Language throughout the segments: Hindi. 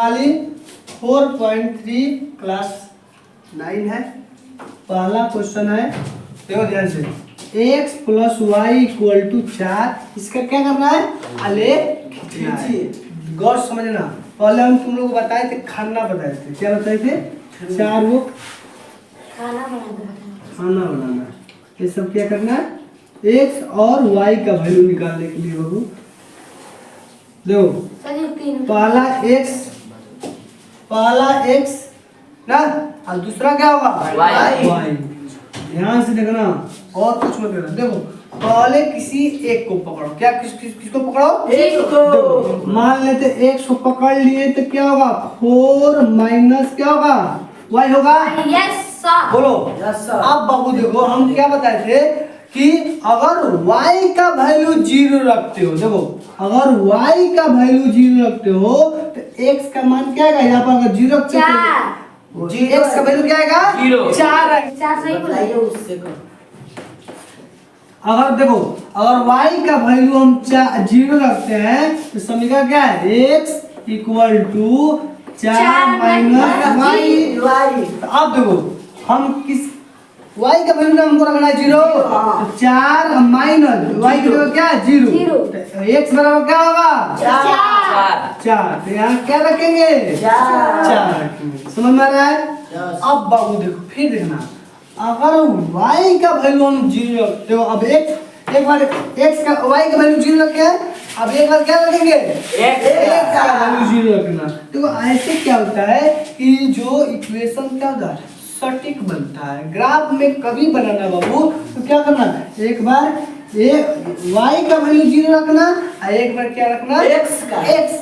खाली 4.3 क्लास 9 है। पहला क्वेश्चन है, देखो ध्यान से, x plus y equal to 4। इसका क्या करना है? आलेख खींचना है। गौर समझना, पहले हम तुम लोग बताए थे, खाना बताए थे। क्या बताए थे? 4 वो खाना बनाना। ये सब क्या करना है? x और y का वैल्यू निकालने के लिए बाबू देखो, पहला x ना, और दूसरा क्या होगा? y। ध्यान से देखना और कुछ मत करना। देखो पहले किसी एक को पकड़ो। क्या किसको पकड़ो? एक को। मान लेते x को पकड़ लिए तो क्या होगा? 4 माइनस क्या होगा? y होगा। Yes sir. बोलो यस सर। अब बाबू देखो, हम क्या बताए थे कि अगर y का वैल्यू 0 रखते हो, देखो अगर y का वैल्यू 0 रखते हो तो x का मान क्या आएगा? यहाँ पर अगर 0 रखते हो x का वैल्यू क्या आएगा? 4 है। 4 सही बोला। उससे अगर देखो, अगर y का वैल्यू हम 0 रखते हैं तो समीकरण क्या है? x equal to 4 minus y। अब देखो हम किस y का वैल्यू हमको रखना है 0, तो 4 माइनस y की जगह क्या है? 0। x बराबर क्या होगा? 4। तो यहाँ क्या रखेंगे? 4 रखेंगे। समझ में आ रहा है? अब बाबू देखो, फिर देखना, अगर y का वैल्यू हम 0 रखते हो, अब एक बार x का y का वैल्यू 0 रखे हैं, अब एक बार क्या रखेंगे? x का वैल्यू 0 रखना। देखो ऐसे क्या होता है कि जो इक्वेशन क्या होता है? सटीक बनता है। ग्राफ में कभी बनाना बाबू तो क्या करना, एक बार y का वैल्यू 0 रखना और एक बार क्या रखना? x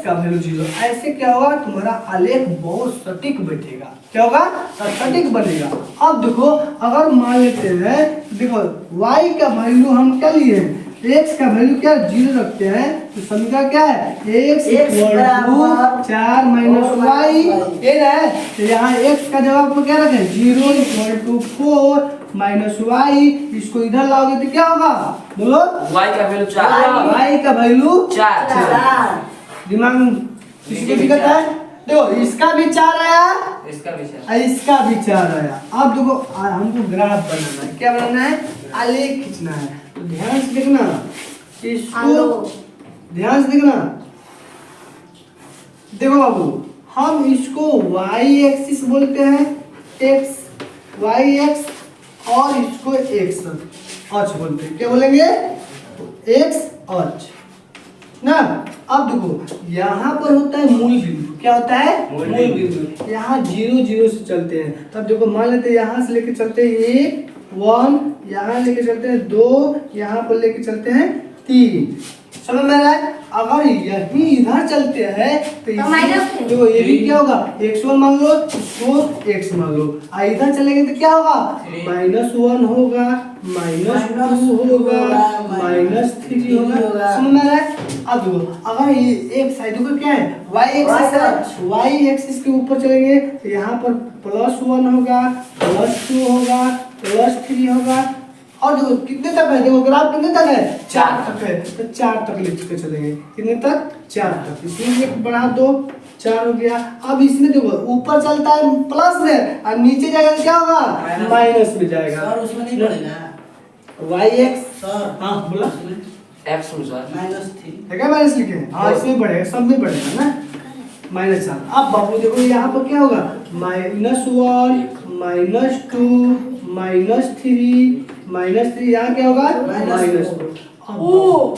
का वैल्यू 0। ऐसे क्या होगा? तुम्हारा आलेख बहुत सटीक बैठेगा। क्या होगा? सटीक बनेगा। अब देखो, अगर मान लेते हैं, देखो y का वैल्यू हम क्या लिए? x का वैल्यू क्या 0 रखते हैं, तो समीकरण क्या है? x equal to 4 minus y। ये ना है, तो यहाँ x का जवाब को क्या रखें? 0 इक्वल टू 4 माइनस y। इसको इधर लाओगे तो क्या होगा? बोलो। y का वैल्यू 4। y का वैल्यू 4। दिमाग में किसी को दिक्कत है? देखो इसका भी 4 आया, इसका भी 4। इसका भी 4 आया। अब देखो हमको ग्राफ बनाना है। क्या बनाना है? आलेख खींचना है। तो ध्यान से देखना, इसको ध्यान से देखना। देखो बाबू, हम इसको y एक्सिस बोलते हैं, y एक्स, और इसको x अक्ष बोलते हैं। क्या बोलेंगे? x अक्ष ना। अब देखो यहाँ पर होता है मूल बिंदु। क्या होता है? मूल बिंदु। यहाँ 0 0 से चलते हैं। तब देखो मान लेते हैं यहाँ से लेके चलते हैं 1, यहाँ लेके चलते हैं 2, यहाँ पर लेके चलते हैं 3। समझ में आ रहा है? अगर यही इधर चलते हैं तो देखो ये भी क्या होगा? x1 मान लो, इसको x मान लो, और इधर चलेंगे तो क्या होगा? -1 होगा, -2 होगा, -3 होगा। समझ में आ रहा है? अब देखो, अगर ये एक साइड को क्या है? y एक्सिस के ऊपर चलेंगे तो यहाँ पर +1 होगा, +2 होगा, +3 होगा, और देखो कितने तक है? देखो ग्राफ कितने तक है? 4 तक है। तो 4 तक लेके चलेंगे। कितने तक? 4 तक। इसमें एक बढ़ा दो, 4 हो गया। अब इसमें देखो ऊपर चलता है प्लस में और नीचे जाएगा तो क्या होगा? माइनस में जाएगा। सर उसमें नहीं पड़ेगा y x। हाँ बोला x में सर -3 है क्या? माइनस लिखे? हाँ इसमें बढ़ेगा, सब में बढ़ेगा ना, -4। अब बाबू देखो यहाँ पर क्या होगा? -1 -2 -3 यहाँ क्या होगा? -4।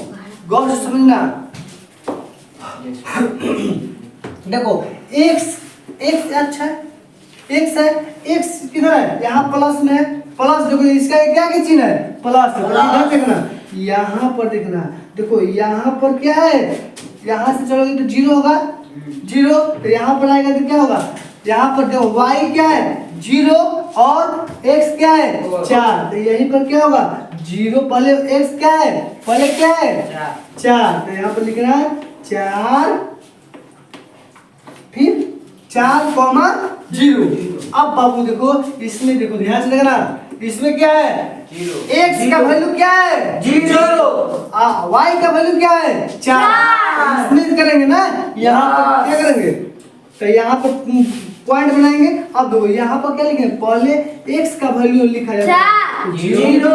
गौर से समझना। देखो x अच्छा है, x है, x किधर है? यहाँ प्लस में है, प्लस देखो इसका क्या चिन्ह है? प्लस है। इधर देखना, यहाँ पर देखना, देखो यहाँ पर क्या है? यहाँ से चलोगे तो 0 होगा, 0, तो यहाँ पर आएगा तो क्या होगा? यहाँ पर देखो y क्या है? 0 और x क्या है? 4। तो यहीं पर क्या होगा? 0 पहले x क्या है? पहले क्या है? 4। तो यहाँ पर लिखना है 4, फिर 4,0। अब बाबू देखो इसमें, देखो ध्यान से देखना, इसमें क्या है? 0। x का वैल्यू क्या है? 0। y का वैल्यू क्या है? 4। इसमें करेंगे ना, यहाँ पर क्या करेंगे? तो यहाँ पर पॉइंट बनाएंगे। अब देखो यहाँ पर क्या लिखेंगे, पहले x का वैल्यू लिखा जाएगा 0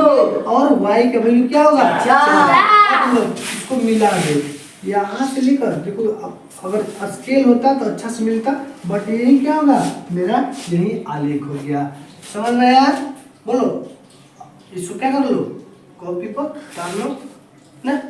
और y का वैल्यू क्या होगा 4। इसको मिला दे यहाँ से लेकर, देखो अगर स्केल होता तो अच्छा से मिलता, बट यही क्या होगा मेरा, यही आलेख हो गया। समझ में आया? बोलो इसको क्या कर लो, कॉपी पर डाल लो ना।